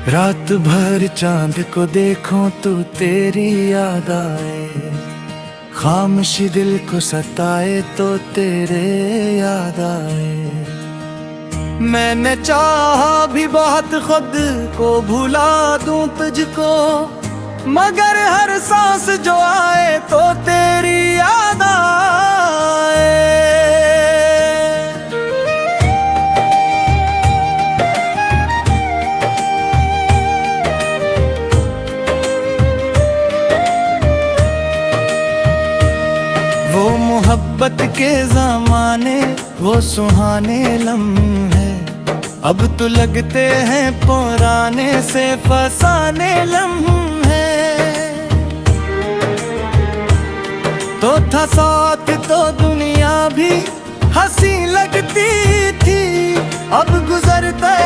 रात भर चांद को देखूं तो तेरी याद आए, खामोशी दिल को सताए तो तेरे याद आए। मैंने चाहा भी बहुत खुद को भुला दूं तुझको, मगर हर सांस जो आए तो तेरी याद आए। वो मोहब्बत के ज़माने, वो सुहाने लम्हे अब तो लगते हैं पुराने से फसाने लम्हे। तो था साथ तो दुनिया भी हंसी लगती थी, अब गुजरते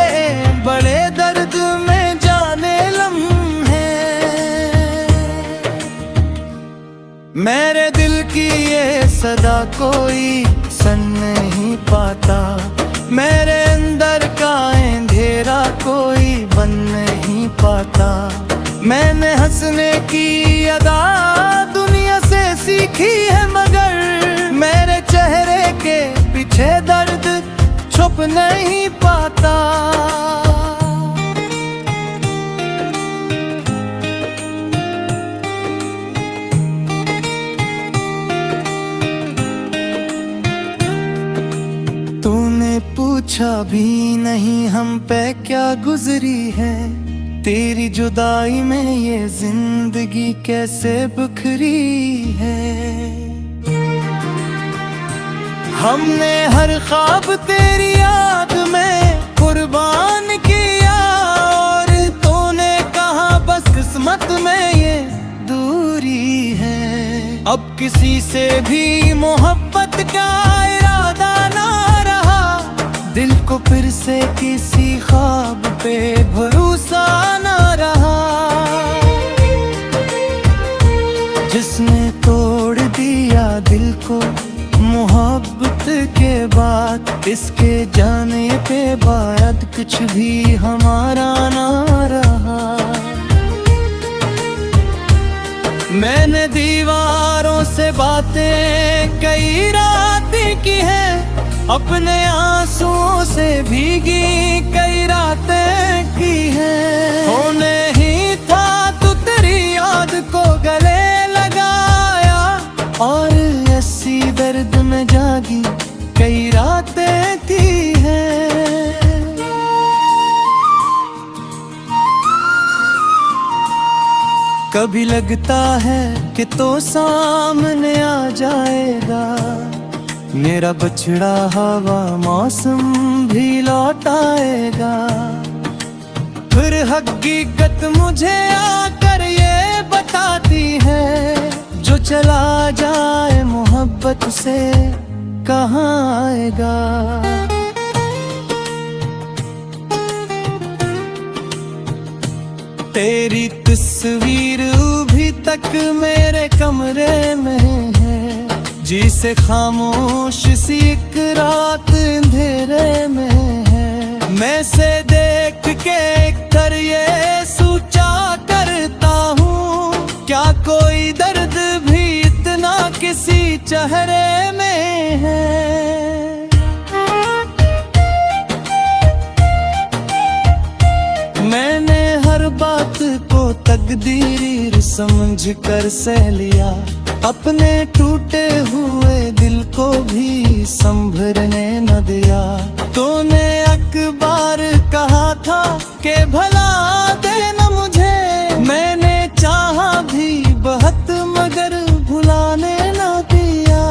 बड़े दर्द में जाने लम्हे। मेरे दिल की ये सदा कोई सुन नहीं पाता, मेरे अंदर का अंधेरा कोई बन नहीं पाता। मैंने हंसने की अदा दुनिया से सीखी है, मगर मेरे चेहरे के पीछे दर्द छुप नहीं पाता। तूने पूछा भी नहीं हम पे क्या गुजरी है, तेरी जुदाई में ये जिंदगी कैसे बिखरी है। हमने हर ख्वाब तेरी याद में कुर्बान किया, और तूने कहा बस किस्मत में ये दूरी है। अब किसी से भी मोहब्बत का इरादा ना रहा, दिल को फिर से किसी ख्वाब पे भरोसा ना रहा। जिसने तोड़ दिया दिल को मोहब्बत के बाद, इसके जाने पे बाद कुछ भी हमारा ना रहा। मैंने दीवारों से बातें कई रातें की हैं, अपने आंसुओं से भीगी कई रातें की हैं। होने ही था तो तेरी याद को गले लगाया, और ऐसी दर्द में जागी कई रातें की हैं। कभी लगता है कि तो सामने आ जाएगा मेरा बछड़ा, हवा मौसम भी लौट आएगा। फिर हकीकत मुझे आकर ये बताती है, जो चला जाए मोहब्बत से कहाँ आएगा। तेरी तस्वीर अभी तक मेरे कमरे में है, जिसे खामोश सी एक रात अंधेरे में है। मैं से देख के कर ये सोचा करता हूँ, क्या कोई दर्द भी इतना किसी चेहरे में है। मैंने हर बात को तकदीर समझ कर सह लिया, अपने टूटे हुए दिल को भी संभरने न दिया। तूने अकबार कहा था कि भला देना मुझे, मैंने चाहा भी बहुत मगर भुलाने न दिया।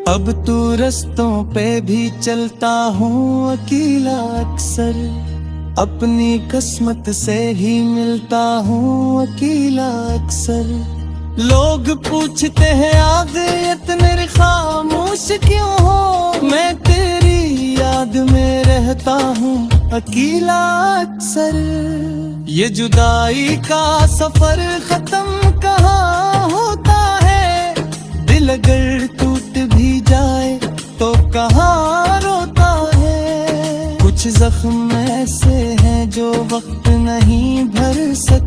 अब तू रस्तों पे भी चलता हूँ अकेला अक्सर, अपनी किस्मत से ही मिलता हूँ अकेला अक्सर। लोग पूछते हैं आग इतने खामोश क्यों हो, मैं तेरी याद में रहता हूँ अकेला अक्सर। ये जुदाई का सफर खत्म कर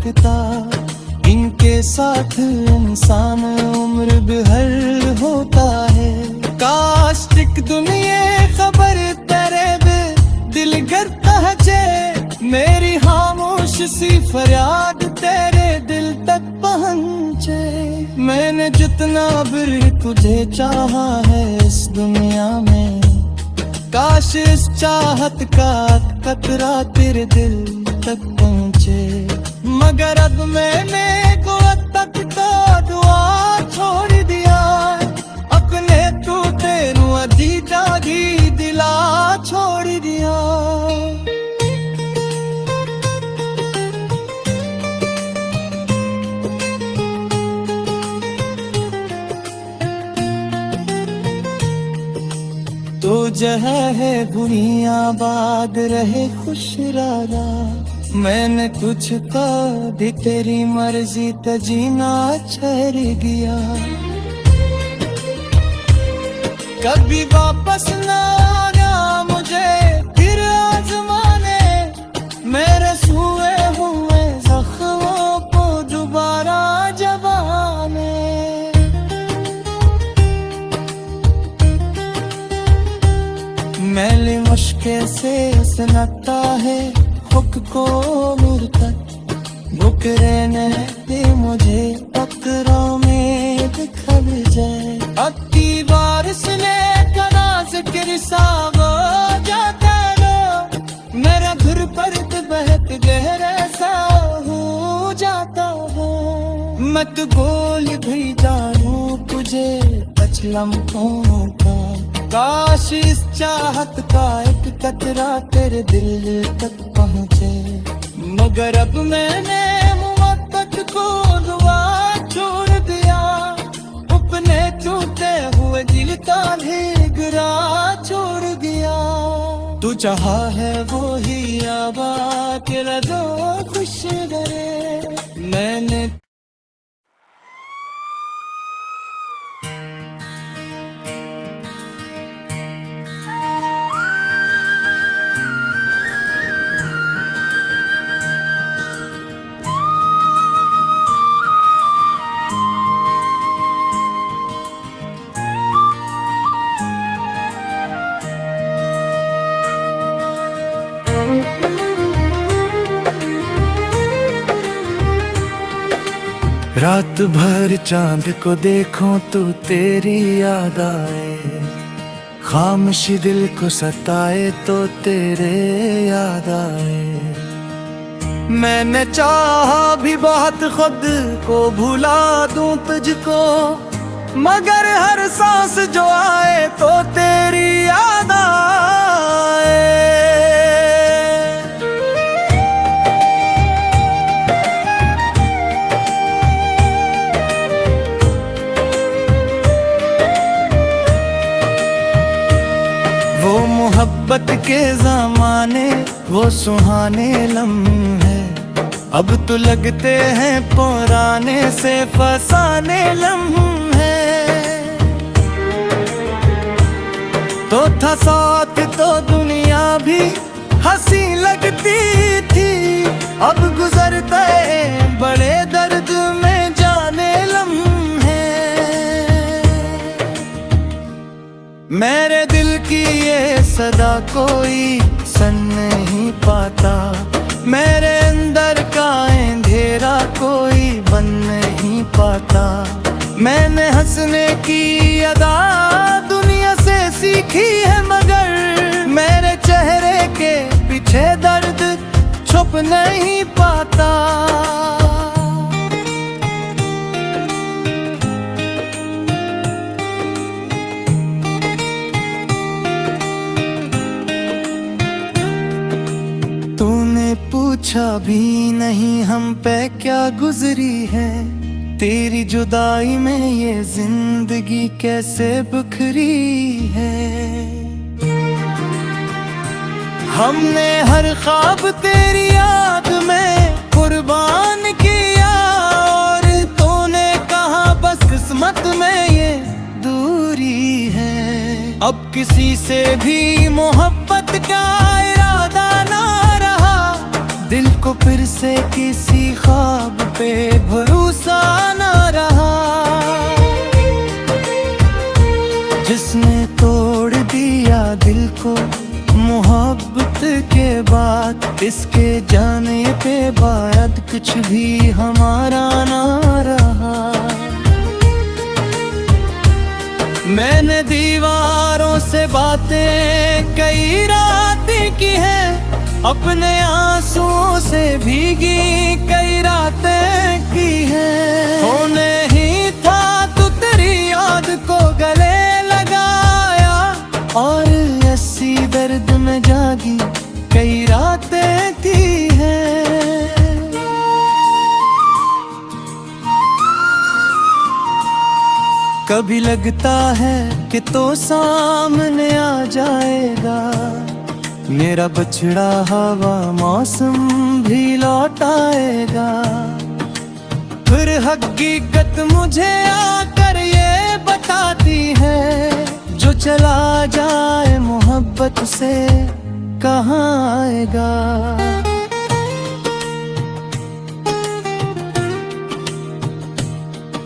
लगता। इनके साथ इंसान उम्र भर होता है। काश एक दुनिया खबर तेरे बे दिल घर पहुंचे, मेरी खामोश सी फरियाद तेरे दिल तक पहुंचे। मैंने जितना भी तुझे चाहा है इस दुनिया में, काश इस चाहत का कतरा तेरे दिल तक पहुंचे। मगर अब मैंने कुव्वत तक तो दुआ छोड़ दिया, अपने तू तेरू अधी जागी दिला छोड़ दिया। तो जहाँ है दुनिया बाद रहे खुश राधा, मैंने तुझको दी तेरी मर्जी त जीना ठहर गया। कभी वापस ना आना मुझे फिर आजमाने, मेरे छुए हुए जख्मों को दोबारा जबाने। मैली मुश्किल से सुनाता है हुक को मुर तक, भूख रहने दे मुझे पत्थरों में दिखल जाए। अक्की बारिश ने कना जिक्र सावो जाता रो, मेरा घर पर बहत गहरा सा हो जाता हो। मत बोल भी जानू तुझे कुछ लम्हों का, काश इस चाहत का एक कतरा तेरे दिल तक पहुंचे। मगर अब मैंने मोहब्बत को दुआ छोड़ दिया, अपने टूटे हुए दिल का गिरा छोड़ दिया। तू चाहा है वो ही आबाद तेरा जो खुश करे, मैंने रात भर चांद को देखूं तो तेरी याद आए, खामोशी दिल को सताए तो तेरे याद आए। मैंने चाहा भी बहुत खुद को भुला दूं तुझको, मगर हर सांस जो आए तो तेरी याद आए। वो मोहब्बत के ज़माने वो सुहाने लम्हे, अब तो लगते हैं पुराने से फसाने लम्हे। तो था साथ तो दुनिया भी हंसी लगती थी, अब गुजरते बड़े दर्द में जाने लम्हे। मेरे दिल की ये सदा कोई सुन नहीं पाता, मेरे अंदर का अंधेरा कोई बन नहीं पाता। मैंने हंसने की अदा दुनिया से सीखी है, मगर मेरे चेहरे के पीछे दर्द छुप नहीं पाता। तूने पूछा भी नहीं हम पे क्या गुजरी है, तेरी जुदाई में ये जिंदगी कैसे बिखरी है। हमने हर ख्वाब तेरी याद में कुर्बान किया, और तूने कहा बस किस्मत में ये दूरी है। अब किसी से भी मोहब्बत का इरादा ना रहा, दिल को फिर से किसी ख्वाब पे भरोसा न रहा। जिसने तोड़ दिया दिल को मोहब्बत के बाद, इसके जाने पे बाद कुछ भी हमारा ना रहा। मैंने दीवारों से बातें कई रातें की हैं, अपने आंसुओं से भीगी कई रातें की हैं। होने ही था तो तेरी याद को गले लगाया, और ऐसी दर्द में जागी कई रातें की हैं। कभी लगता है कि तो सामने आ जाएगा मेरा बछड़ा, हवा मौसम भी लौट आएगा। फिर हकीकत मुझे आकर ये बताती है, जो चला जाए मोहब्बत से कहाँ आएगा।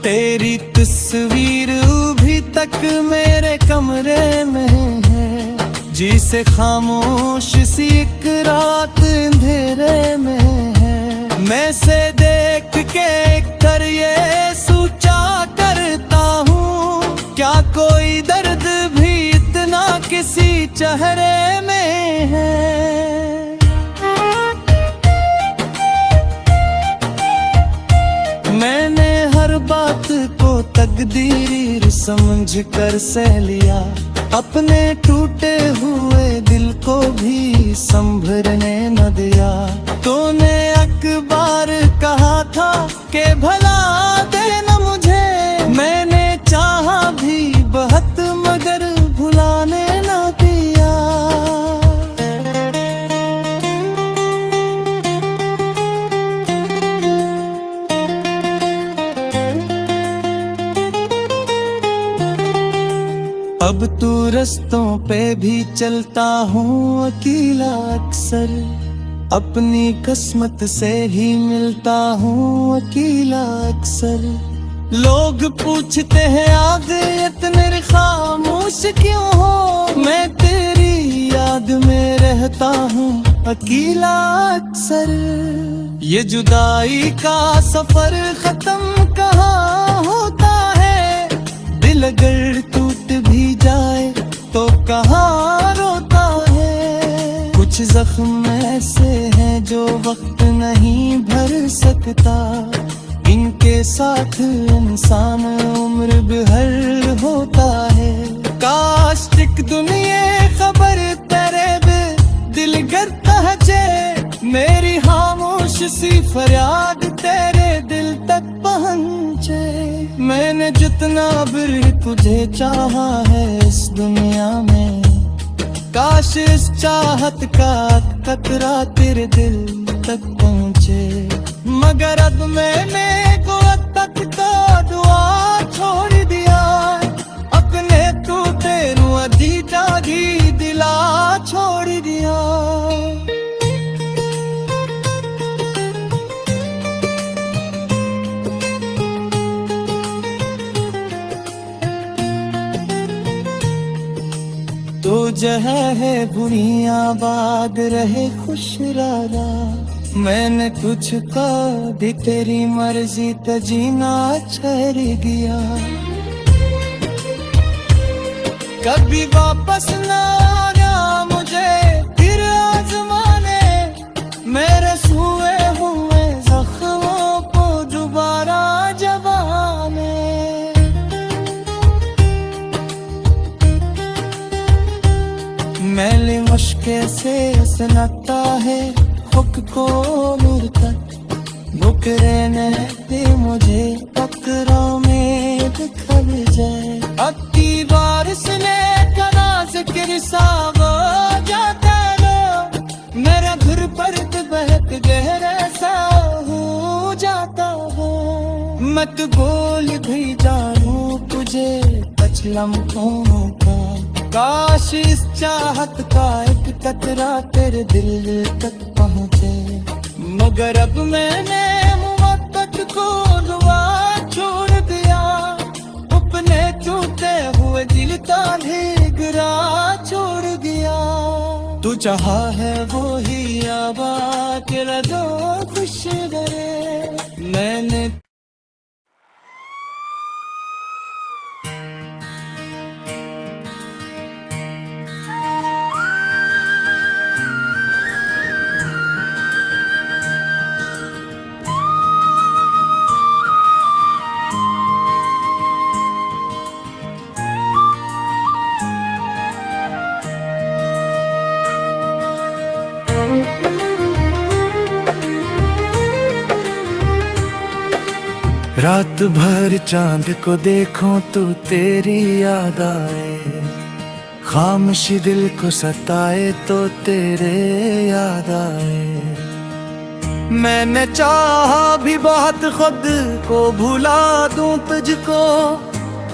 तेरी तस्वीर अभी तक मेरे कमरे में है, जिसे खामोश सी एक रात अंधेरे में है। मैं से देख के कर ये सोचा करता हूँ, क्या कोई दर्द भी इतना किसी चेहरे में है। मैंने हर बात को तकदीर समझ कर सह लिया, अपने टूटे हुए दिल को भी संभरने न दिया। तूने अखबार कहा था कि भला देना मुझे, मैंने चाहा भी बहुत मगर भुलाने न दिया। अब तू रस्तों पे भी चलता हूँ अकेला अक्सर, अपनी किस्मत से ही मिलता हूँ अकेला अक्सर। लोग पूछते हैं आग इतने खामोश क्यों हो, मैं तेरी याद में रहता हूँ अकेला अक्सर। ये जुदाई का सफर खत्म कहाँ होता है, दिल अगर टूट भी जाए तो कहाँ रोता है। कुछ जख्म ऐसे हैं जो वक्त नहीं भर सकता, इनके साथ इंसान उम्र भर होता है। काश एक दुनिया खबर तेरे बे दिल करता है जे, मेरी खामोश सी फरियाद तेरे दिल तक पहुंचे। मैंने जितना भी तुझे चाहा है इस दुनिया में, काश इस चाहत का कतरा तेरे दिल तक पहुंचे। मगर अब मैंने को तक तो दुआ छोड़ दिया, अपने तू तेरू अधी जागी दिला छोड़ दिया। तो जहाँ है दुनिया आबाद रहे खुश रारा, मैंने तुझको भी तेरी मर्जी तजीना छोड़ दिया। कभी वापस ना आना मुझे फिर आजमाने, मेरे छुए हुए जख्मों को दोबारा जबाने। मैली मुश्किल से सुनाता है हुक को नूर तक, मुकरने दे मुझे पकड़ों में दिखल जाए। अब की बारिश ने कना जिक्र सागो जाता लो, मेरा घर पर बहक गहरा सा हो जाता हो। मत बोल भी जानू तुझे कुछ लम्हों का, काश इस चाहत का एक कतरा तेरे दिल तक पहुँचे। मगर अब मैंने मोहब्बत को दुआ छोड़ दिया, अपने टूटे हुए दिल का ढीगरा छोड़ दिया। तू चाहा है वो ही आबाद तेरा दो खुश करे मैंने। रात भर चांद को देखूं तो तेरी याद आए, खामोशी दिल को सताए तो तेरे याद आए। मैंने चाहा भी बहुत खुद को भुला दूं तुझको,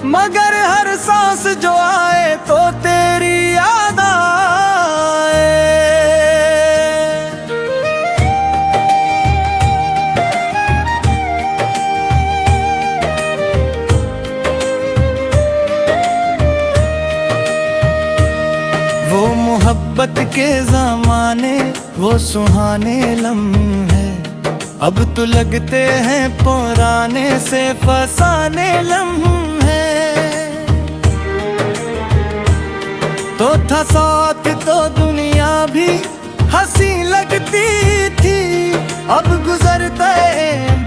मगर हर सांस जो आए तो तेरी याद आए। वो मोहब्बत के ज़माने वो सुहाने लम्हे अब तो लगते हैं पुराने से फसाने लम्हे। तो था साथ तो दुनिया भी हंसी लगती थी, अब गुजरते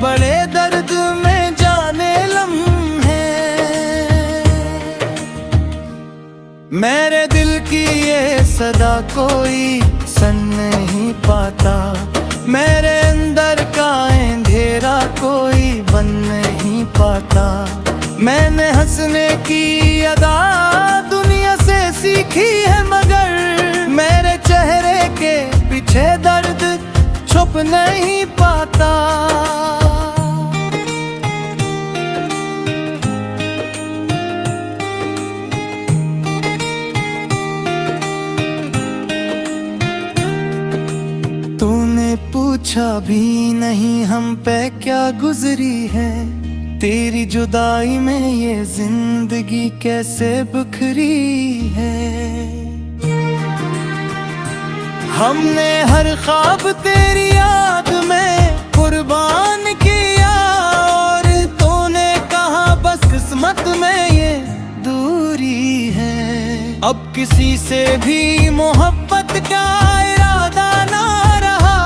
बड़े दर्द में जाने लम्हे। मेरे दिल की ये सदा कोई सुन नहीं पाता, मेरे अंदर का अंधेरा कोई बन नहीं पाता। मैंने हंसने की अदा दुनिया से सीखी है, मगर मेरे चेहरे के पीछे दर्द छुप नहीं पाता। पूछा भी नहीं हम पे क्या गुजरी है, तेरी जुदाई में ये जिंदगी कैसे बिखरी है। हमने हर ख्वाब तेरी याद में कुर्बान किया, और तूने कहा बस किस्मत में ये दूरी है। अब किसी से भी मोहब्बत का इरादा ना रहा,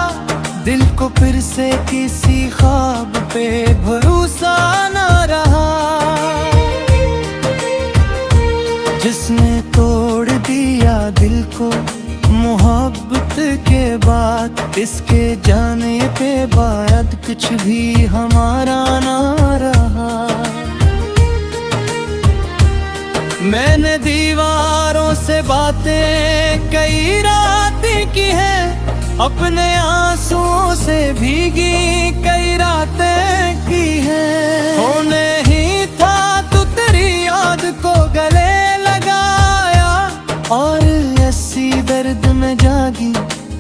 दिल को फिर से किसी ख्वाब पे भरोसा ना रहा। जिसने तोड़ दिया दिल को मोहब्बत के बाद, इसके जाने पे बाद कुछ भी हमारा ना रहा। मैंने दीवारों से बातें कई रातें की है, अपने आंसुओं से भीगी कई रातें की है। होने ही था तो तेरी याद को गले लगाया, और ऐसी दर्द में जागी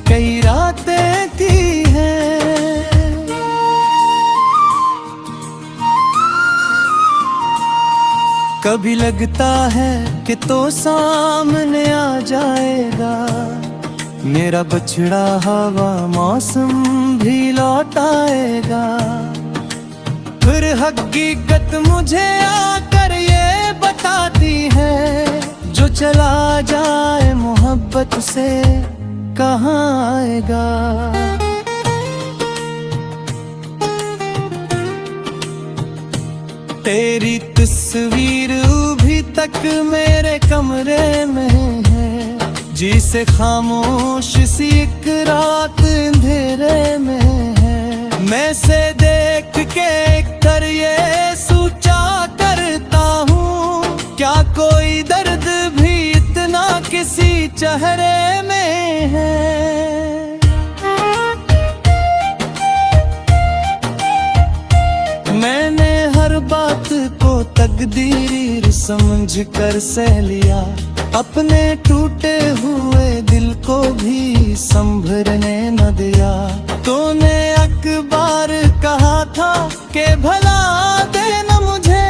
कई रातें की है। कभी लगता है कि तो सामने आ जाएगा, मेरा बछड़ा हवा मौसम भी लौट आएगा। फिर हकीकत मुझे आकर ये बताती है, जो चला जाए मोहब्बत से कहाँ आएगा। तेरी तस्वीर अभी तक मेरे कमरे में है, जिसे खामोश सी एक रात अंधेरे में है। मैं से देख के कर ये सोचा करता हूँ, क्या कोई दर्द भी इतना किसी चेहरे में है। मैंने हर बात को तकदीर समझ कर सह लिया, अपने टूटे हुए दिल को भी संभरने न दिया। तूने अखबार कहा था कि भला देना मुझे,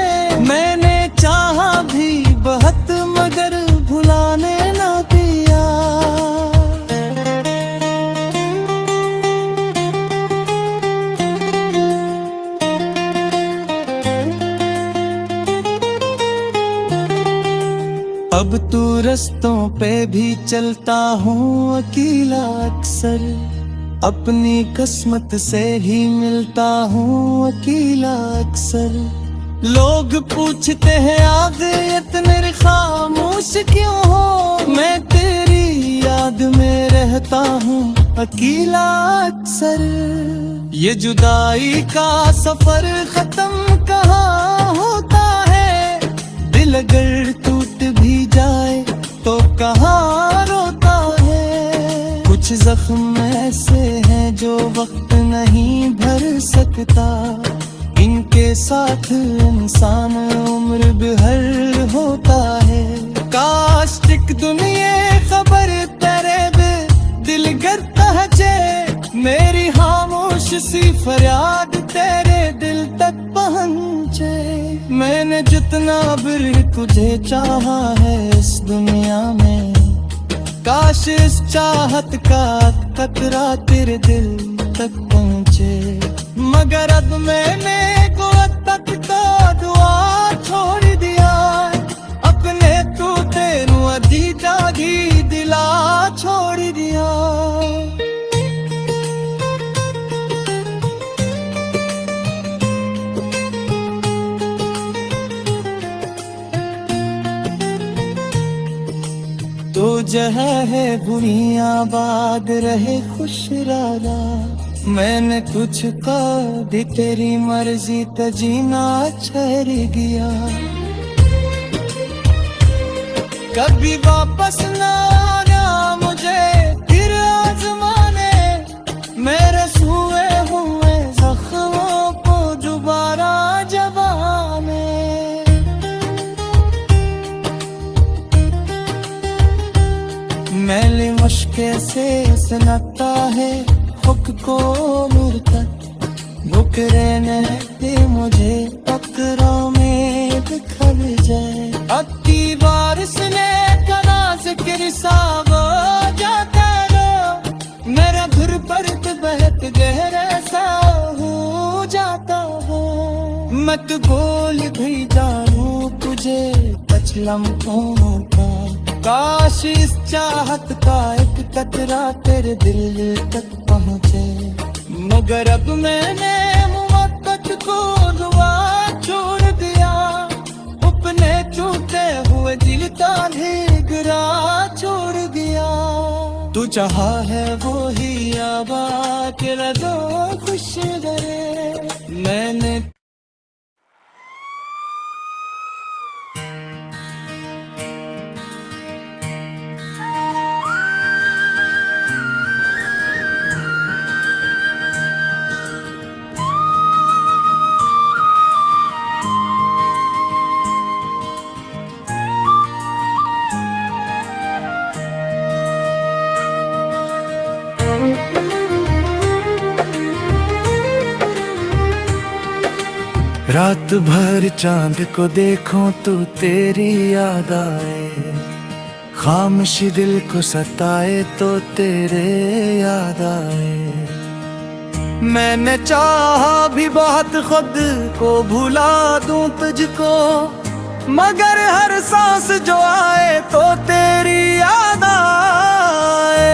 मैंने चाहा भी बहुत मगर भुलाने ना दिया। अब तू रस्तों पे भी चलता हूँ अकेला अक्सर, अपनी किस्मत से ही मिलता हूँ अकेला अक्सर। लोग पूछते हैं आगे इतने खामोश क्यों हो, मैं तेरी याद में रहता हूँ अकेला अक्सर। ये जुदाई का सफर खत्म कहाँ होता है, दिल अगर टूट भी जाए तो कहाँ रोता है। कुछ जख्म ऐसे हैं जो वक्त नहीं भर सकता, इनके साथ इंसान उम्र भर होता है। काश टिक दुनिया खबर तेरे दिल करता है जे, मेरी खामोश सी फरियाद तेरे दिल तक पहुँचे। मैंने जितना भी तुझे चाहा है इस दुनिया में, काश इस चाहत का कतरा तेरे दिल तक पहुँचे। मगर अब मैंने को तक तो दुआ छोड़ दिया, अपने तू तेरू अधी जागी दिला छोड़ दिया। तो जहाँ है बुनियाबाद रहे खुश राधा, मैंने तुझको भी तेरी मर्जी तजीना ठहर गया। कभी वापस ना आना मुझे फिर आजमाने, मेरे छुए हुए जख्मों को दोबारा जबाने। मैली मुश्किल से सुनाता है हुक को नूर तक, भूख रहने दे मुझे पत्थरों में बिखर जाए। अति बारिश ने कना जिक्र साव जाता रो, मेरा धुर पर बहत गहरा सा हो जाता हो। मत बोल भी जानू तुझे कुछ लम्हों का, काश इस चाहत का एक कतरा तेरे दिल तक पहुँचे। मगर अब मैंने मोहब्बत को दुआ छोड़ दिया, अपने टूटे हुए दिल का गिरा छोड़ दिया। तू चाहा है वो ही आबाद तेरा दो खुश करे, मैंने रात भर चांद को देखूं तो तेरी याद आए, खामोशी दिल को सताए तो तेरे याद आए। मैंने चाहा भी बहुत खुद को भुला दूं तुझको, मगर हर सांस जो आए तो तेरी याद आए।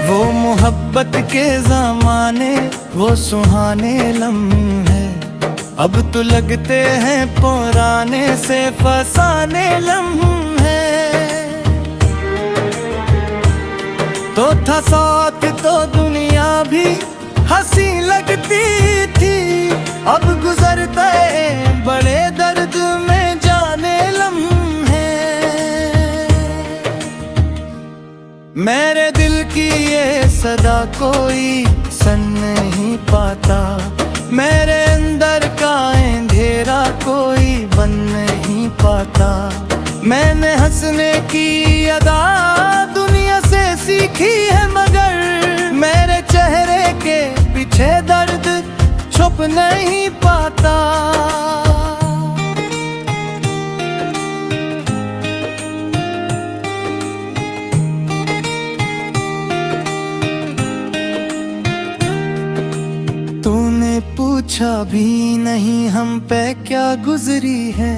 वो मोहब्बत के ज़माने वो सुहाने लम्हे, अब तो लगते हैं पुराने से फसाने लम्हे। तो था साथ तो दुनिया भी हंसी लगती थी, अब गुजरते बड़े दर्द में जाने लम्हे। मेरे दिल की ये सदा कोई सुन नहीं पाता, मेरे अंदर का अंधेरा कोई बन नहीं पाता। मैंने हंसने की अदा दुनिया से सीखी है, मगर मेरे चेहरे के पीछे दर्द छुप नहीं पाता। तूने पूछा भी नहीं हम पे क्या गुजरी है,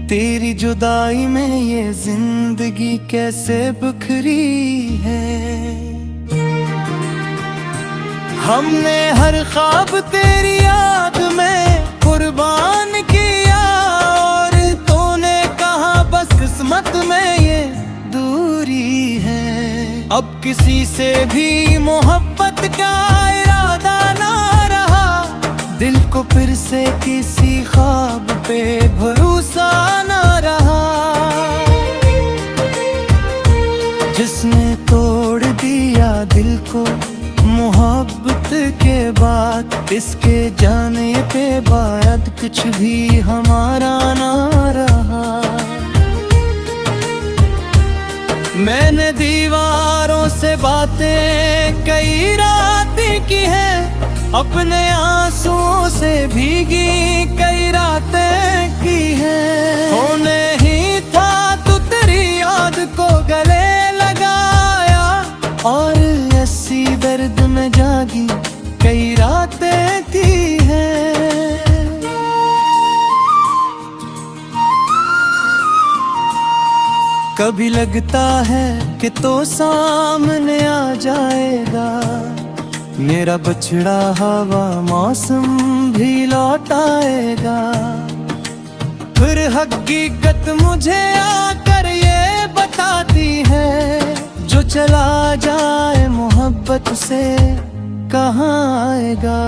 तेरी जुदाई में ये जिंदगी कैसे बिखरी है। हमने हर ख्वाब तेरी याद में कुर्बान किया, और तूने कहा बस किस्मत में ये दूरी है। अब किसी से भी मोहब्बत का इरादा ना रहा, दिल को फिर से किसी ख्वाब पे भरोसा ना रहा। जिसने तोड़ दिया दिल को मोहब्बत के बाद, इसके जाने पे बाद कुछ भी हमारा ना रहा। मैंने दीवारों से बातें कई रातें की है, अपने आंसुओं से भीगी कई रातें की है। होने ही था तो तेरी याद को गले लगाया, और ऐसी दर्द में जागी कई रातें की है। कभी लगता है कि तो सामने आ जाएगा, मेरा बछड़ा हवा मौसम भी लौट आएगा। फिर हकीकत मुझे आकर ये बताती है, जो चला जाए मोहब्बत से कहाँ आएगा।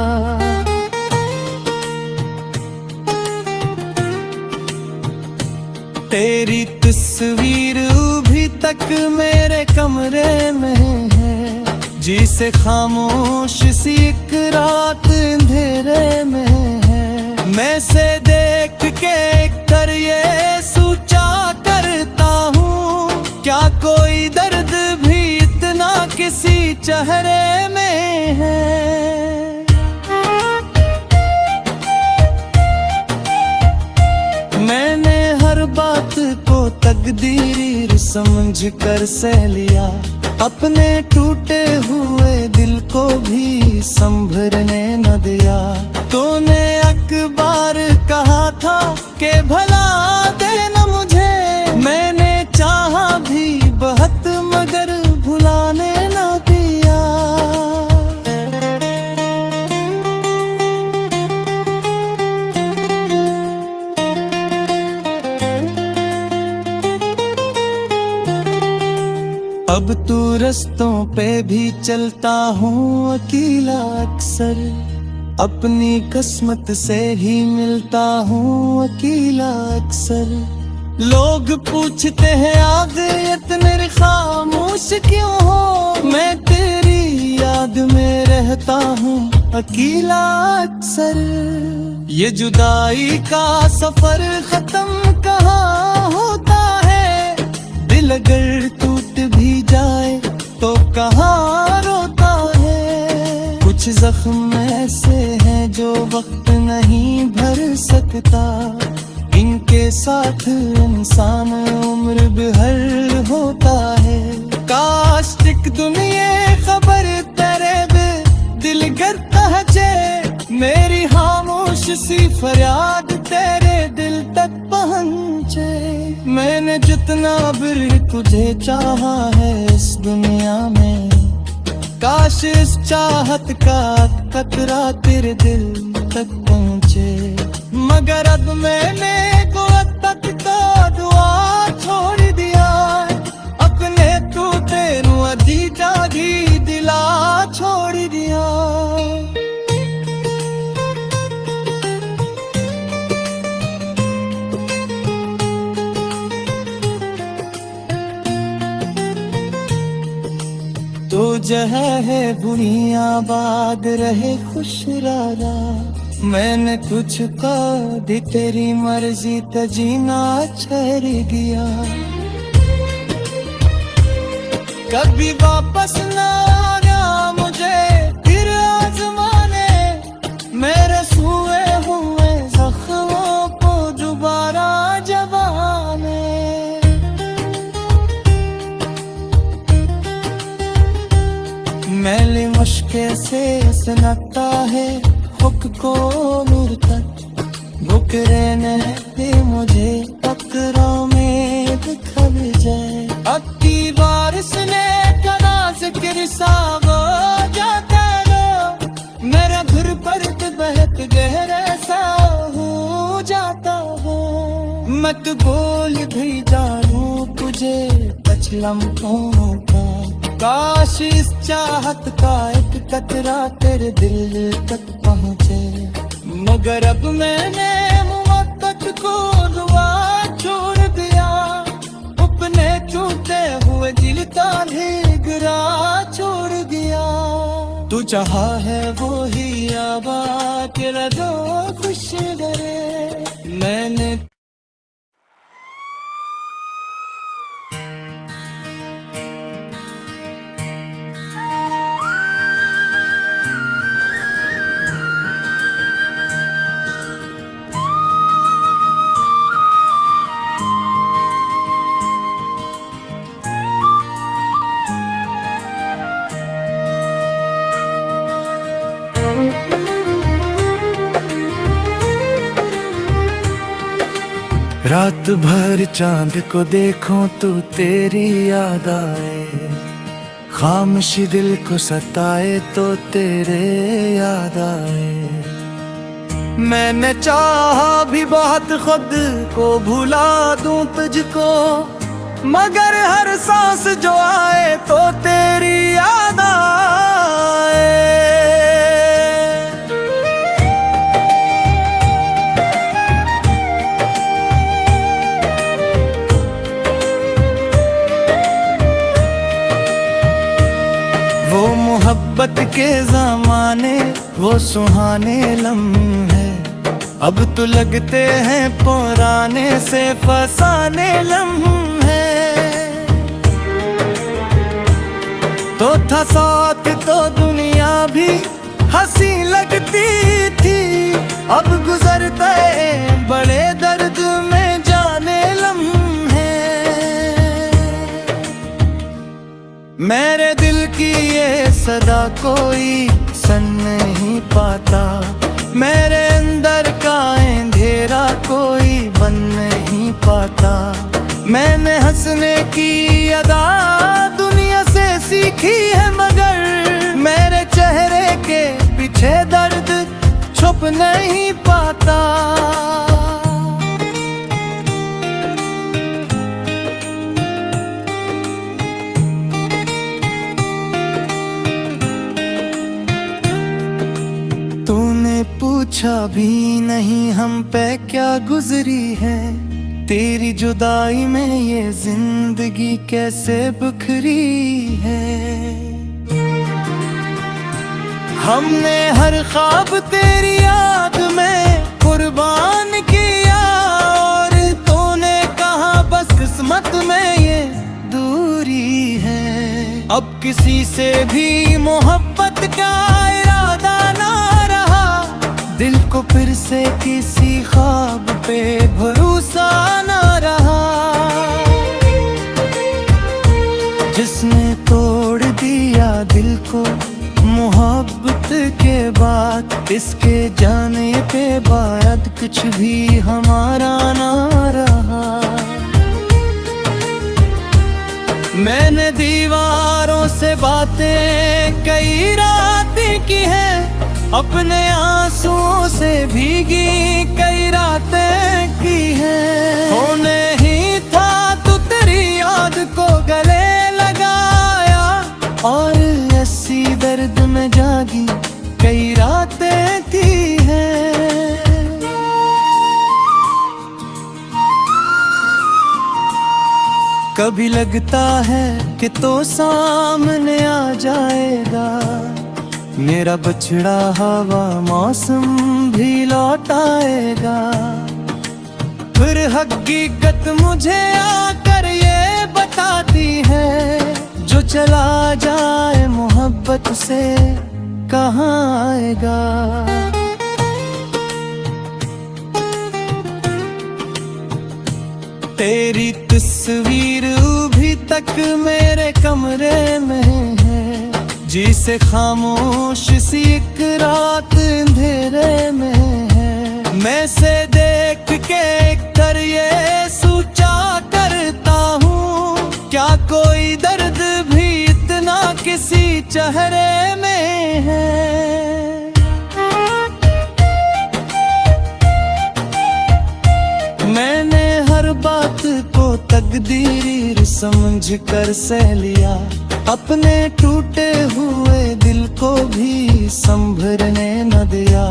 तेरी तस्वीर अभी तक मेरे कमरे में है, जिसे खामोश सी एक रात अंधेरे में है। मैं से देख के कर ये सोचा करता हूँ, क्या कोई दर्द भी इतना किसी चेहरे में है। मैंने हर बात को तकदीर समझ कर सह लिया, अपने टूटे हुए दिल को भी संभरने न दिया। तूने अखबार कहा था कि भला देना मुझे, मैंने चाहा भी बहुत मगर भुलाने न दिया। अब तू रस्तों पे भी चलता हूँ अकेला अक्सर, अपनी किस्मत से ही मिलता हूँ अकेला अक्सर। लोग पूछते हैं आग इतने खामोश क्यों हो, मैं तेरी याद में रहता हूँ अकेला अक्सर। ये जुदाई का सफर खत्म कहाँ होता है, दिल अगर टूट भी जाए तो कहाँ रोता है। कुछ जख्म ऐसे हैं जो वक्त नहीं भर सकता, इनके साथ इंसान उम्र भर होता है। काश एक दुनिया खबर तेरे बे दिल करता है जे, मेरी खामोश सी फरियाद तेरे दिल तक पहुंचे। मैंने जितना भी तुझे चाहा है इस दुनिया में, काश इस चाहत का कतरा तेरे दिल तक पहुंचे। मगर अब मैंने को तक तो दुआ छोड़ दिया, अपने तू तेरू अधी जागी दिला छोड़ दिया। तो जहाँ है बुनियाबाद रहे खुश रारा, मैंने तुझको दी तेरी मर्जी ते जीना ठहर गया। कभी वापस ना आना मुझे फिर आजमाने, मेरे सूए हुए जख्मों को दोबारा जबाने। मैली मुश्किल से सनकता है हुक को नूर तक, बुकरे दे मुझे पत्थरों में दिखल जाए। अब की बारिश ने करा जिक्र सा हो जाता रो, मेरा घर पर बहक गहरा सा हो जाता हो। मत बोल भी जानू तुझे कुछ लम्हों का, काश इस चाहत का एक कतरा तेरे दिल तक पहुँचे। मगर अब मैंने मोहब्बत को दुआ छोड़ दिया, अपने टूटे हुए दिल का गिरा छोड़ दिया। तू चाहा है वो ही आबाद तेरा दो खुश डरे। मैंने रात भर चांद को देखूं तो तेरी याद आए, खामोशी दिल को सताए तो तेरे याद आए। मैंने चाहा भी बहुत खुद को भुला दूं तुझको, मगर हर सांस जो आए तो तेरी याद आए। वो मोहब्बत के ज़माने वो सुहाने लम्हे, अब तो लगते हैं पुराने से फसाने लम्हे। तो था साथ तो दुनिया भी हंसी लगती थी, अब गुजरते बड़े दर्द में जाने लम्हे। मेरे दिल की ये सदा कोई सुन नहीं पाता, मेरे अंदर का अंधेरा कोई बन नहीं पाता। मैंने हंसने की अदा दुनिया से सीखी है, मगर मेरे चेहरे के पीछे दर्द छुप नहीं पाता। तूने पूछा भी नहीं हम पे क्या गुजरी है, तेरी जुदाई में ये जिंदगी कैसे बिखरी है। हमने हर ख्वाब तेरी याद में कुर्बान किया, और तूने कहा बस किस्मत में ये दूरी है। अब किसी से भी मोहब्बत का इरादा ना रहा, दिल को फिर से किसी ख्वाब पे भरोसा ना रहा। जिसने तोड़ दिया दिल को मोहब्बत के बाद, इसके जाने पे बाद कुछ भी हमारा ना रहा। मैंने दीवारों से बातें कई रातें की हैं, अपने आंसुओं से भीगी कई रातें की हैं। होने ही था तो तेरी याद को गले लगाया, और ऐसी दर्द में जागी कई रातें की हैं। कभी लगता है कि तो सामने आ जाएगा, मेरा बछड़ा हवा मौसम भी लौट आएगा। फिर हकीकत मुझे आकर ये बताती है, जो चला जाए मोहब्बत से कहाँ आएगा। तेरी तस्वीर अभी तक मेरे कमरे में है, जिसे खामोश सी एक रात अंधेरे में है। मैं से देख के कर ये सोचा करता हूँ, क्या कोई दर्द भी इतना किसी चेहरे में है। मैंने हर बात को तकदीर समझ कर सह लिया, अपने टूटे हुए दिल को भी संभरने न दिया।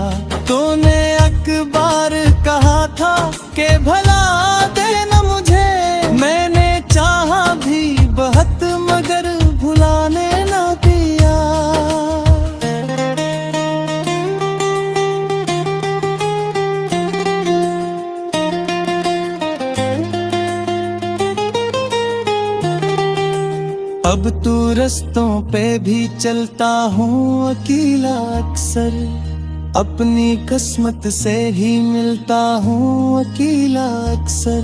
तूने अकबार कहा था कि भला देना मुझे, मैंने चाहा भी बहुत मगर भुलाने न दिया। अब तू रस्तों पे भी चलता हूँ अकेला अक्सर, अपनी किस्मत से ही मिलता हूँ अकेला अक्सर।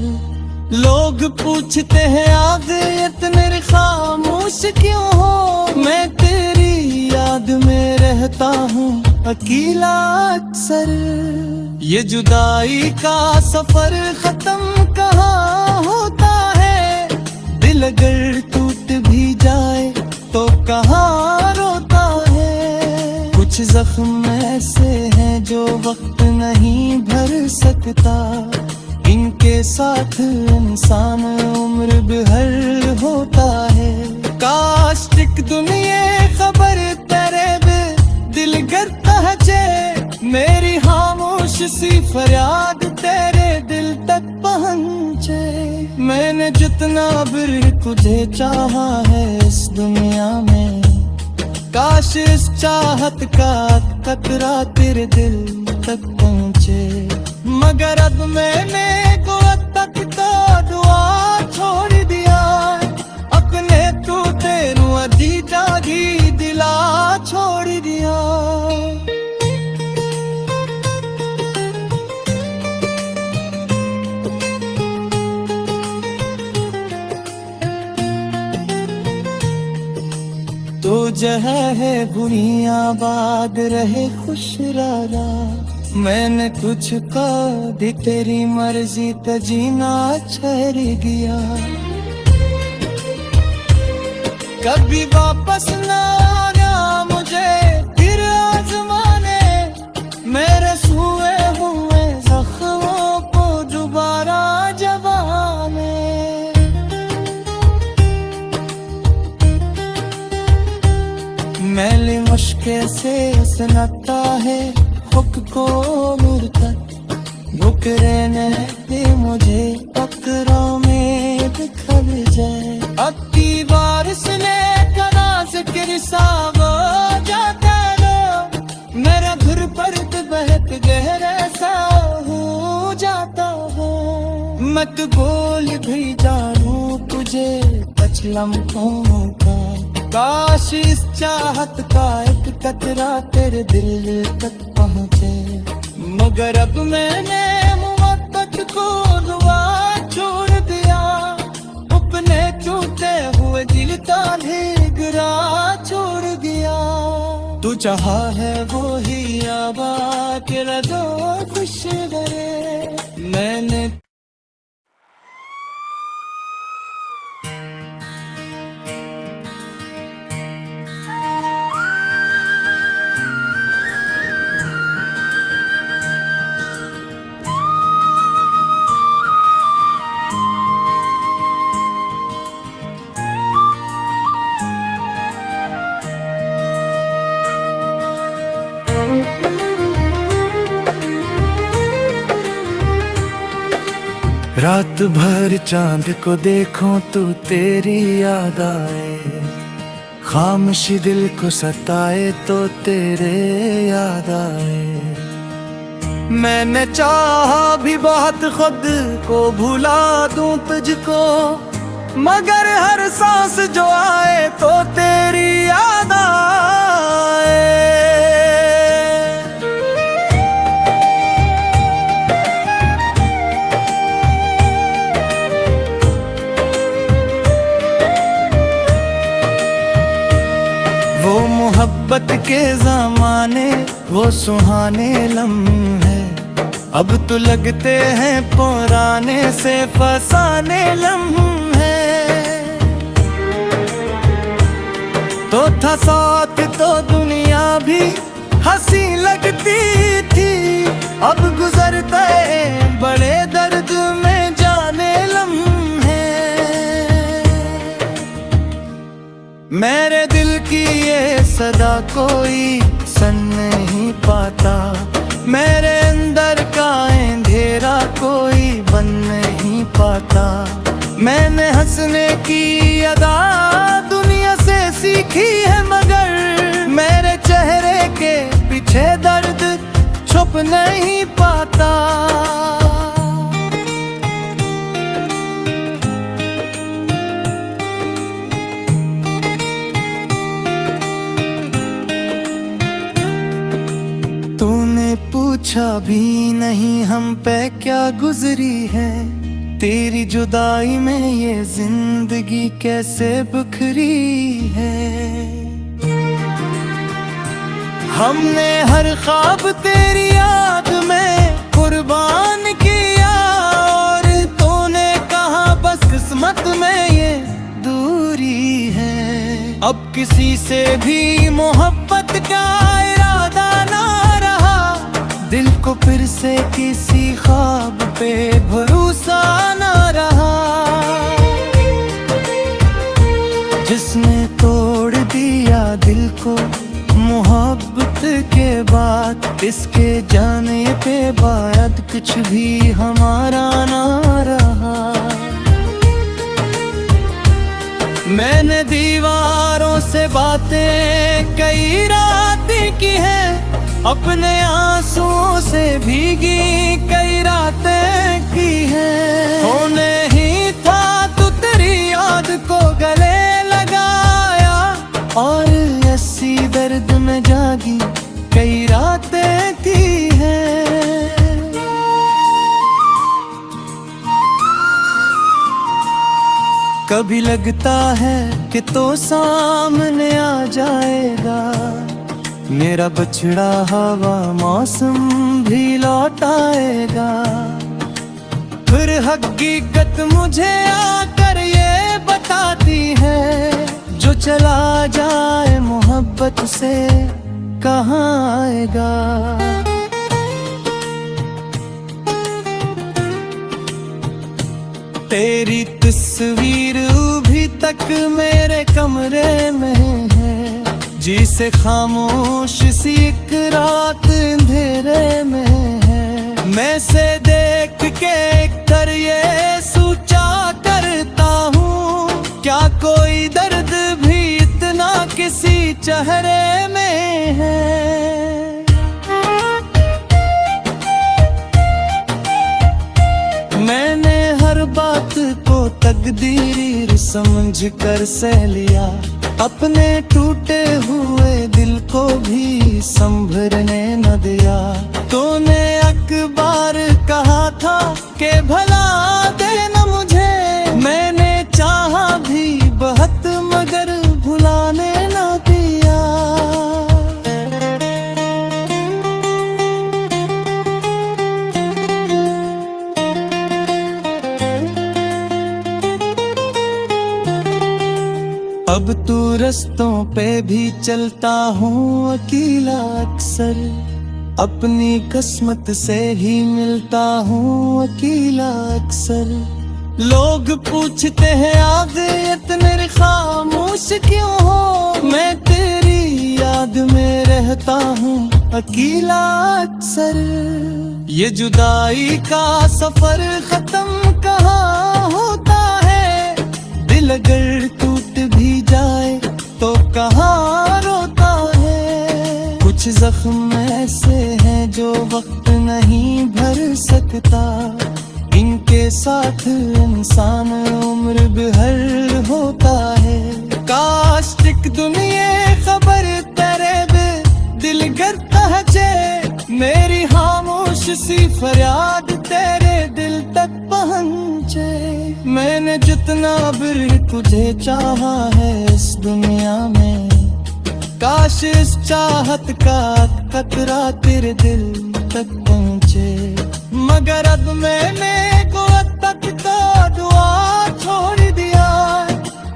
लोग पूछते हैं आग इतने खामोश क्यों हो, मैं तेरी याद में रहता हूँ अकेला अक्सर। ये जुदाई का सफर खत्म कहाँ होता है, दिल अगर टूट भी जाए तो कहाँ रोता है। कुछ जख्म ऐसे हैं जो वक्त नहीं भर सकता, इनके साथ इंसान उम्र भर होता है। काश एक दुनिया खबर तेरे बे दिल करता है जे, मेरी खामोश सी फरियाद तेरे दिल तक पहुँचे। मैंने जितना भी तुझे चाहा है इस दुनिया में, काश इस चाहत का कतरा तेरे दिल तक पहुँचे। मगर अब मैंने को तक तो दुआ छोड़ दिया, अपने तू तेरू अधी जागी दिला छोड़ दिया। तो जहाँ है दुनिया आबाद रहे खुश रारा, मैंने तुझको दी तेरी मर्जी त जीना ठहर गया। कभी वापस ना आना मुझे फिर आजमाने, मेरे छुए हुए जख्मों को दोबारा जबाने। मैली मुश्किल से सुनाता है हुक को मुर्तक, भूख रहने दे मुझे पकड़ों में बिखर जाए। अब की बारिश ने कना जिक्र साव जाता लो, मेरा घर पर बहत गहरा सा हो जाता हो। मत बोल भी जानू तुझे कुछ लम्हों का, काश इस चाहत का एक कतरा तेरे दिल तक पहुँचे। मगर अब मैंने मोहब्बत को दुआ छोड़ दिया, अपने टूटे हुए दिल का गिरा छोड़ दिया। तू चाहा है वो ही आबाद तेरा दो खुश करे, मैंने रात भर चांद को देखूं तो तेरी याद आए, खामोशी दिल को सताए तो तेरे याद आए। मैंने चाहा भी बहुत खुद को भुला दूं तुझको, मगर हर सांस जो आए तो तेरी याद आए। वो मोहब्बत के ज़माने, वो सुहाने लम्हे अब तो लगते हैं पुराने से फसाने लम्हे। तो था साथ तो दुनिया भी हंसी लगती थी, अब गुजरते बड़े दर्द में जाने लम्हे। मेरे दिल की ये सदा कोई सुन नहीं पाता, मेरे अंदर का अंधेरा कोई बन नहीं पाता। मैंने हंसने की अदा दुनिया से सीखी है, मगर मेरे चेहरे के पीछे दर्द छुप नहीं पाता। तूने पूछा भी नहीं हम पे क्या गुजरी है, तेरी जुदाई में ये जिंदगी कैसे बिखरी है। हमने हर ख्वाब तेरी याद में कुर्बान किया, और तूने कहा बस किस्मत में ये दूरी है। अब किसी से भी मोहब्बत का इरादा ना रहा, दिल को फिर से किसी ख्वाब पे भरोसा ना रहा। जिसने तोड़ दिया दिल को मोहब्बत के बाद, इसके जाने पे बाद कुछ भी हमारा ना रहा। मैंने दीवारों से बातें कई रातें की है, अपने आंसुओं से भीगी कई रातें की है। होने ही था तो तेरी याद को गले लगाया, और ऐसी दर्द में जागी कई रातें की है। कभी लगता है कि तो सामने आ जाएगा, मेरा बछड़ा हवा मौसम भी लौट आएगा। फिर हकीकत मुझे आकर ये बताती है, जो चला जाए मोहब्बत से कहाँ आएगा। तेरी तस्वीर अभी तक मेरे कमरे में है, जिसे खामोश सी एक रात अंधेरे में है। मैं से देख के कर ये सोचा करता हूँ, क्या कोई दर्द भी इतना किसी चेहरे में है। मैंने हर बात को तकदीर समझ कर सह लिया, अपने टूटे हुए दिल को भी संभरने न दिया। तूने अखबार कहा था कि भला देना मुझे, मैंने चाहा भी बहुत मगर भुलाने न दिया। अब तू रस्तों पे भी चलता हूँ अकेला अक्सर, अपनी किस्मत से ही मिलता हूँ अकेला अक्सर। लोग पूछते हैं आगे इतने खामोश क्यों हो, मैं तेरी याद में रहता हूँ अकेला अक्सर। ये जुदाई का सफर खत्म कहाँ होता है, दिल अगर टूट भी जाए तो दुनिया खबर तेरे बे दिल करता है जे, मेरी खामोश सी फरियाद तेरे दिल तक पहुंचे। मैंने जितना भी तुझे चाहा है इस दुनिया में, काश इस चाहत का कतरा तेरे दिल तक पहुंचे। मगर अब मैंने को तक तो दुआ छोड़ दिया,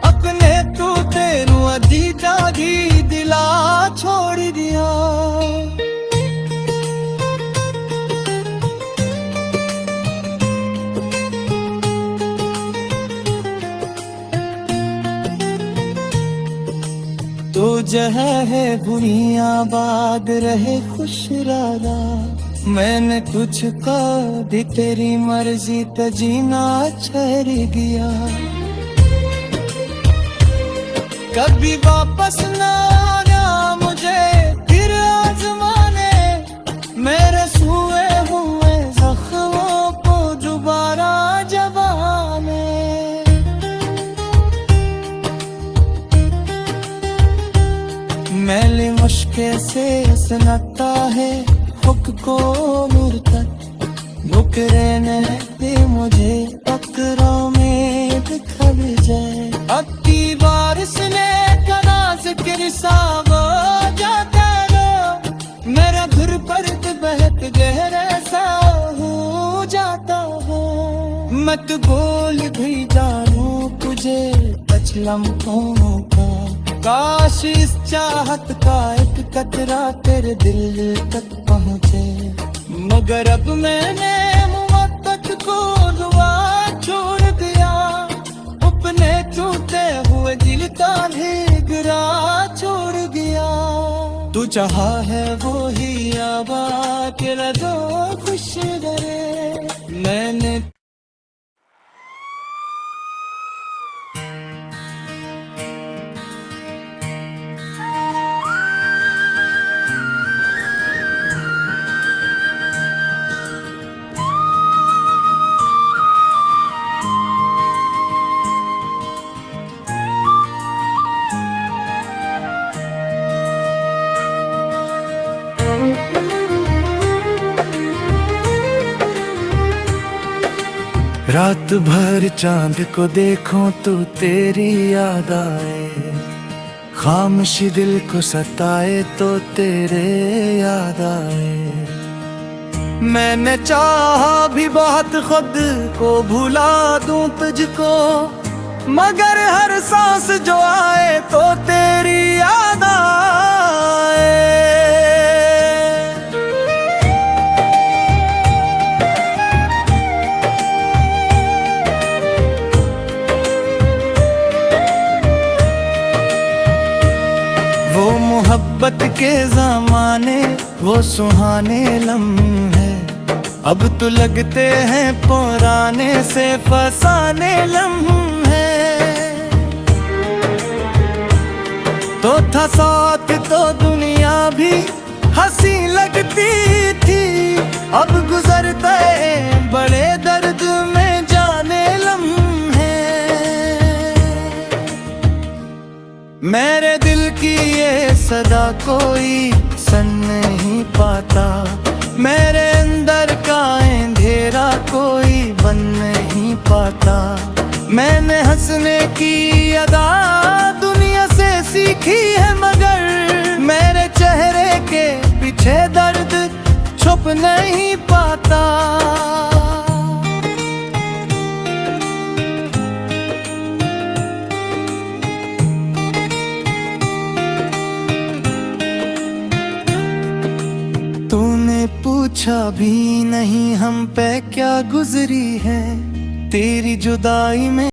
अपने तू तेरू अधी जागी दिला छोड़ दिया। तो जहाँ है दुनिया बाद रहे खुश राधा, मैंने कुछ का भी तेरी मर्जी तजीना ठहर गया। कभी वापस ना आना मुझे फिर आजमाने, मेरे सुए हुए जख्मों को दोबारा जबाने। मैली मुश्किल से सुनाता है हुक को नूर तक, मुकरे दे मुझे अकरों में दिखल जाए। अब की बारिश ने करा जिक्र सावा जाता रो, मेरा घुर पर बहत गहरा सा हो जाता हो। मत बोल भी जानू तुझे कुछ लम्हों का, काश इस चाहत का एक कतरा तेरे दिल तक पहुंचे। मगर अब मैंने मोहब्बत को दुआ छोड़ दिया, अपने टूटे हुए दिल का गिरा छोड़ दिया। तू चाहा है वो ही आबाद तेरा दो खुश रहे। मैंने रात भर चांद को देखूं तो तेरी याद आए, खामोशी दिल को सताए तो तेरे याद आए। मैंने चाहा भी बहुत खुद को भुला दूं तुझको, मगर हर सांस जो आए तो तेरी याद आए। वो मोहब्बत के ज़माने वो सुहाने लम्हे, अब तो लगते हैं पुराने से फसाने लम्हे। तो था साथ तो दुनिया भी हंसी लगती थी, अब गुजरते बड़े दर्द में जाने लम्हे। मेरे दिल की ये सदा कोई सुन नहीं पाता, मेरे अंदर का अंधेरा कोई बन नहीं पाता। मैंने हंसने की अदा दुनिया से सीखी है, मगर मेरे चेहरे के पीछे दर्द छुप नहीं पाता। तूने पूछा भी नहीं हम पे क्या गुजरी है, तेरी जुदाई में